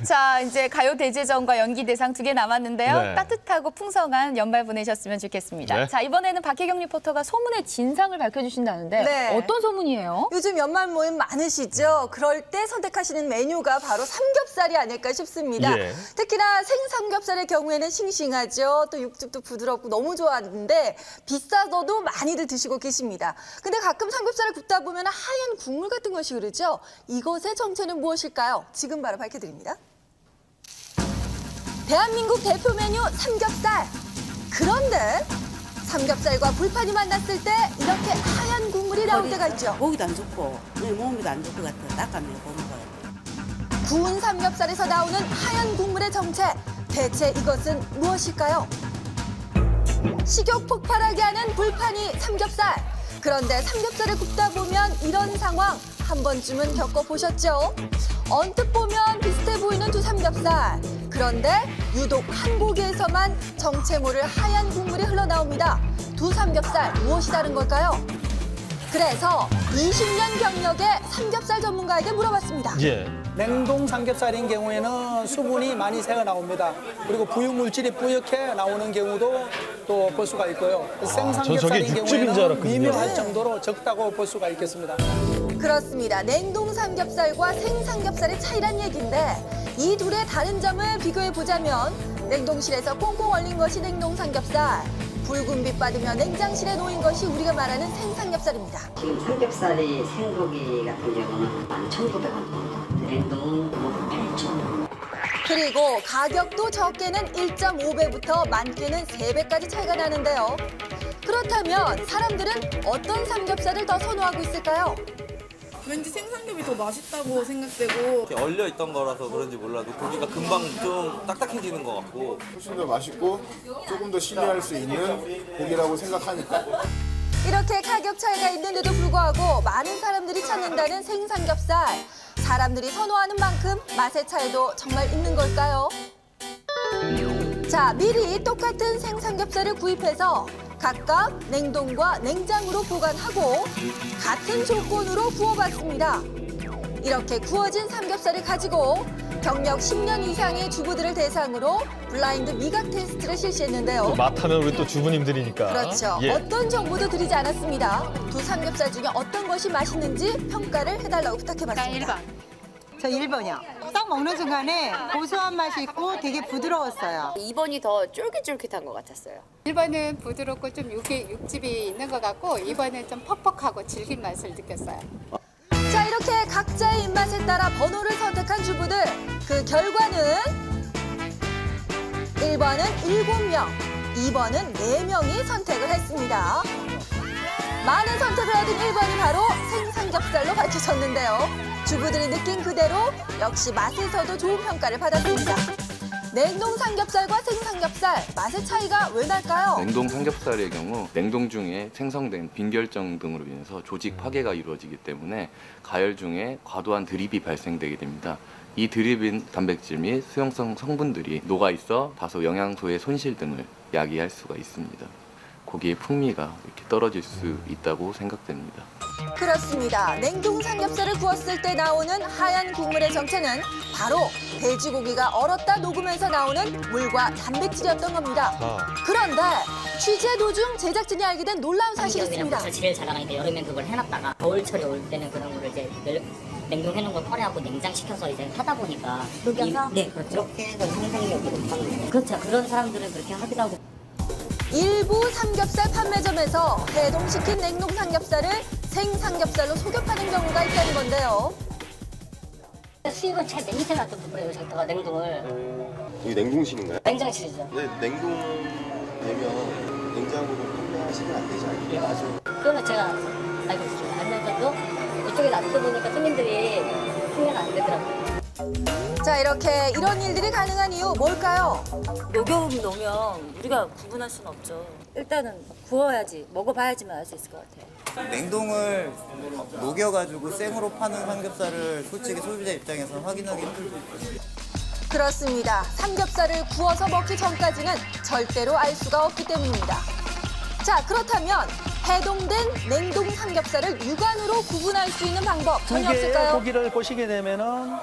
자, 이제 가요대제전과 연기대상 2개 남았는데요. 네. 따뜻하고 풍성한 연말 보내셨으면 좋겠습니다. 네. 자, 이번에는 박혜경 리포터가 소문의 진상을 밝혀주신다는데 네. 어떤 소문이에요? 요즘 연말 모임 많으시죠? 그럴 때 선택하시는 메뉴가 바로 삼겹살이 아닐까 싶습니다. 예. 특히나 생삼겹살의 경우에는 싱싱하죠. 또 육즙도 부드럽고 너무 좋아하는데 비싸서도 많이들 드시고 계십니다. 근데 가끔 삼겹살을 굽다 보면 하얀 국물 같은 것이 흐르죠? 이것의 정체는 무엇일까요? 지금 바로 밝혀드립니다. 대한민국 대표 메뉴 삼겹살. 그런데 삼겹살과 불판이 만났을 때 이렇게 하얀 국물이 나올 때가 있죠. 고기도 안 좋고 내 몸에도 안 좋을 것 같아. 닦아내고 먹어요. 구운 삼겹살에서 나오는 하얀 국물의 정체. 대체 이것은 무엇일까요? 식욕 폭발하게 하는 불판이 삼겹살. 그런데 삼겹살을 굽다 보면 이런 상황 한 번쯤은 겪어보셨죠? 언뜻 보면 비슷해 보이는 두 삼겹살. 그런데 유독 한 고기에서만 정체 모를 하얀 국물이 흘러나옵니다. 두 삼겹살 무엇이 다른 걸까요? 그래서 20년 경력의 삼겹살 전문가에게 물어봤습니다. 예. 냉동 삼겹살인 경우에는 수분이 많이 새어 나옵니다. 그리고 부유물질이 뿌옇게 나오는 경우도 또 볼 수가 있고요. 저게 생삼겹살인 육즙인 줄 경우에는 알았거든요. 미묘할 정도로 적다고 볼 수가 있겠습니다. 그렇습니다. 냉동 삼겹살과 생삼겹살의 차이란 얘기인데 이 둘의 다른 점을 비교해 보자면 냉동실에서 꽁꽁 얼린 것이 냉동 삼겹살, 붉은 빛 받으며 냉장실에 놓인 것이 우리가 말하는 생삼겹살입니다. 지금 삼겹살이 생고기 같은 경우는 11,900원 정도, 냉동은 8,000원. 그리고 가격도 적게는 1.5배부터 많게는 3배까지 차이가 나는데요. 그렇다면 사람들은 어떤 삼겹살을 더 선호하고 있을까요? 왠지 생삼겹이 더 맛있다고 생각되고 이렇게 얼려 있던 거라서 그런지 몰라도 고기가 금방 좀 딱딱해지는 것 같고 훨씬 더 맛있고 조금 더 신뢰할 수 있는 고기라고 생각하니까. 이렇게 가격 차이가 있는데도 불구하고 많은 사람들이 찾는다는 생삼겹살. 사람들이 선호하는 만큼 맛의 차이도 정말 있는 걸까요? 자, 미리 똑같은 생삼겹살을 구입해서 각각 냉동과 냉장으로 보관하고 같은 조건으로 구워봤습니다. 이렇게 구워진 삼겹살을 가지고 경력 10년 이상의 주부들을 대상으로 블라인드 미각 테스트를 실시했는데요. 맛하면 우리 또 주부님들이니까. 그렇죠. 예. 어떤 정보도 드리지 않았습니다. 두 삼겹살 중에 어떤 것이 맛있는지 평가를 해달라고 부탁해봤습니다. 저 1번이요. 딱 먹는 순간에 고소한 맛이 있고 되게 부드러웠어요. 2번이 더 쫄깃쫄깃한 것 같았어요. 1번은 부드럽고 좀 육즙이 있는 것 같고 2번은 좀 퍽퍽하고 질긴 맛을 느꼈어요. 자, 이렇게 각자의 입맛에 따라 번호를 선택한 주부들. 그 결과는 1번은 7명, 2번은 4명이 선택을 했습니다. 많은 선택을 얻은 1번이 바로 생삼겹살로 밝혀졌는데요. 주부들이 느낀 그대로 역시 맛에서도 좋은 평가를 받았습니다. 냉동 삼겹살과 생삼겹살, 맛의 차이가 왜 날까요? 냉동 삼겹살의 경우 냉동 중에 생성된 빈결정 등으로 인해서 조직 파괴가 이루어지기 때문에 가열 중에 과도한 드립이 발생되게 됩니다. 이 드립인 단백질 및 수용성 성분들이 녹아있어 다소 영양소의 손실 등을 야기할 수가 있습니다. 고기의 풍미가 이렇게 떨어질 수 있다고 생각됩니다. 그렇습니다. 냉동 삼겹살을 구웠을 때 나오는 하얀 국물의 정체는 바로 돼지고기가 얼었다 녹으면서 나오는 물과 단백질이었던 겁니다. 그런데 취재 도중 제작진이 알게 된 놀라운 사실이 있습니다. 제일 잘 나가니까 여름엔 그걸 해놨다가 겨울철에 올 때는 그런 거를 이제 냉동해놓은 걸 꺼내갖고 냉장시켜서 이제 하다 보니까 녹여서? 네, 그렇죠. 그렇게 해서 생산력이 높아요. 그렇죠. 그런 사람들은 그렇게 하기도 하고. 일부 삼겹살 판매점에서 해동시킨 냉동 삼겹살을 생삼겹살로 속여 파는 경우가 있다는 건데요. 수입은 잘 맨밑에 놔두고 그래요. 저기다가 냉동을. 이게 냉동실인가요? 냉장실이죠. 네, 냉동되면 냉장고로 판매하시면 안 되지 않나요? 네, 맞아요. 그러면 제가 알고 있습니다. 안면서도 이쪽에 놔두보니까 손님들이 판매가 안 되더라고요. 자, 이렇게 이런 일들이 가능한 이유 뭘까요? 녹여놓으면 우리가 구분할 수는 없죠. 일단은 구워야지, 먹어봐야지만 알 수 있을 것 같아요. 냉동을 녹여가지고 생으로 파는 삼겹살을 솔직히 소비자 입장에서 확인하기 힘들죠. 그렇습니다. 삼겹살을 구워서 먹기 전까지는 절대로 알 수가 없기 때문입니다. 자, 그렇다면 해동된 냉동 삼겹살을 육안으로 구분할 수 있는 방법 두 전혀 개의 없을까요? 고기를 보시게 되면은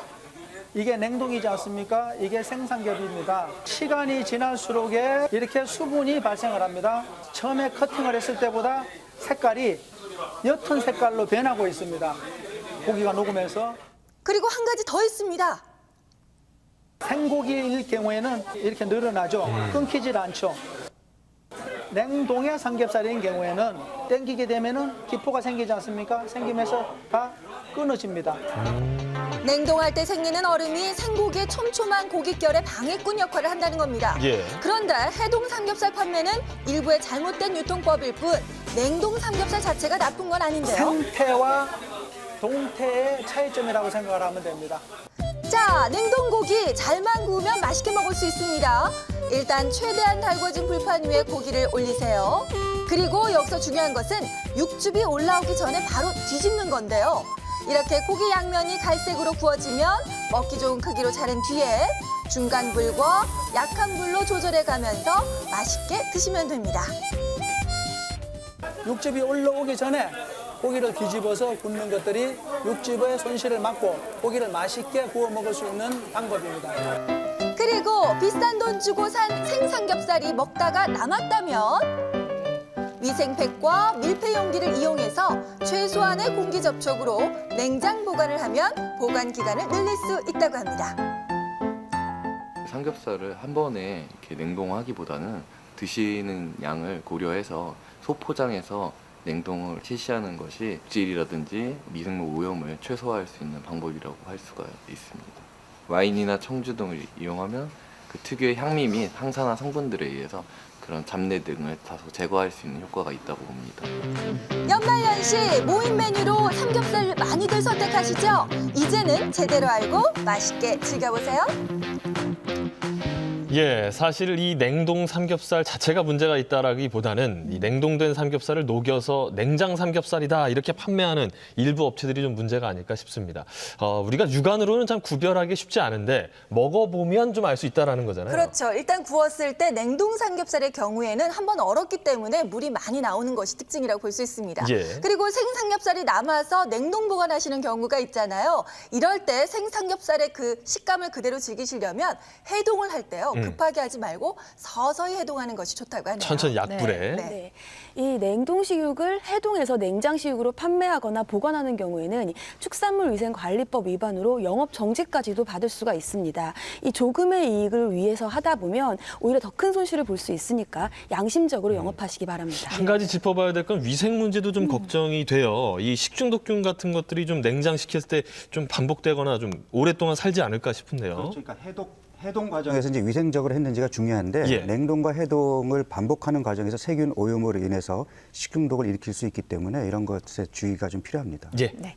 이게 냉동이지 않습니까? 이게 생삼겹입니다. 시간이 지날수록 이렇게 수분이 발생을 합니다. 처음에 커팅을 했을 때보다 색깔이 옅은 색깔로 변하고 있습니다. 고기가 녹으면서. 그리고 한 가지 더 있습니다. 생고기일 경우에는 이렇게 늘어나죠. 끊기질 않죠. 냉동의 삼겹살인 경우에는 땡기게 되면은 기포가 생기지 않습니까? 생기면서 다 끊어집니다. 냉동할 때 생기는 얼음이 생고기의 촘촘한 고깃결의 방해꾼 역할을 한다는 겁니다. 예. 그런데 해동 삼겹살 판매는 일부의 잘못된 유통법일 뿐 냉동 삼겹살 자체가 나쁜 건 아닌데요. 생태와 동태의 차이점이라고 생각을 하면 됩니다. 자, 냉동고기 잘만 구우면 맛있게 먹을 수 있습니다. 일단 최대한 달궈진 불판 위에 고기를 올리세요. 그리고 여기서 중요한 것은 육즙이 올라오기 전에 바로 뒤집는 건데요. 이렇게 고기 양면이 갈색으로 구워지면 먹기 좋은 크기로 자른 뒤에 중간 불과 약한 불로 조절해 가면서 맛있게 드시면 됩니다. 육즙이 올라오기 전에 고기를 뒤집어서 굽는 것들이 육즙의 손실을 막고 고기를 맛있게 구워 먹을 수 있는 방법입니다. 그리고 비싼 돈 주고 산 생삼겹살이 먹다가 남았다면 위생팩과 밀폐 용기를 이용해서 최소한의 공기 접촉으로 냉장 보관을 하면 보관 기간을 늘릴 수 있다고 합니다. 삼겹살을 한 번에 이렇게 냉동하기보다는 드시는 양을 고려해서 소포장해서 냉동을 실시하는 것이 질이라든지 미생물 오염을 최소화할 수 있는 방법이라고 할 수가 있습니다. 와인이나 청주 등을 이용하면 그 특유의 향미 및 항산화 성분들에 의해서 그런 잡내 등을 다소 제거할 수 있는 효과가 있다고 봅니다. 연말연시 모임 메뉴로 삼겹살을 많이들 선택하시죠? 이제는 제대로 알고 맛있게 즐겨보세요. 예, 사실 이 냉동 삼겹살 자체가 문제가 있다라기보다는 이 냉동된 삼겹살을 녹여서 냉장 삼겹살이다 이렇게 판매하는 일부 업체들이 좀 문제가 아닐까 싶습니다. 우리가 육안으로는 참 구별하기 쉽지 않은데 먹어보면 좀 알 수 있다라는 거잖아요. 그렇죠. 일단 구웠을 때 냉동 삼겹살의 경우에는 한번 얼었기 때문에 물이 많이 나오는 것이 특징이라고 볼 수 있습니다. 예. 그리고 생삼겹살이 남아서 냉동 보관하시는 경우가 있잖아요. 이럴 때 생삼겹살의 그 식감을 그대로 즐기시려면 해동을 할 때요. 급하게 하지 말고 서서히 해동하는 것이 좋다고 하네요. 천천히 약불에. 네. 이 냉동식육을 해동해서 냉장식육으로 판매하거나 보관하는 경우에는 이 축산물위생관리법 위반으로 영업 정지까지도 받을 수가 있습니다. 이 조금의 이익을 위해서 하다 보면 오히려 더 큰 손실을 볼 수 있으니까 양심적으로 영업하시기 바랍니다. 한 가지 짚어봐야 될 건 위생 문제도 좀 걱정이 돼요. 이 식중독균 같은 것들이 좀 냉장시켰을 때 좀 반복되거나 좀 오랫동안 살지 않을까 싶은데요. 그렇죠. 그러니까 해동 과정에서 이제 위생적으로 했는지가 중요한데 예. 냉동과 해동을 반복하는 과정에서 세균 오염으로 인해서 식중독을 일으킬 수 있기 때문에 이런 것에 주의가 좀 필요합니다. 예. 네.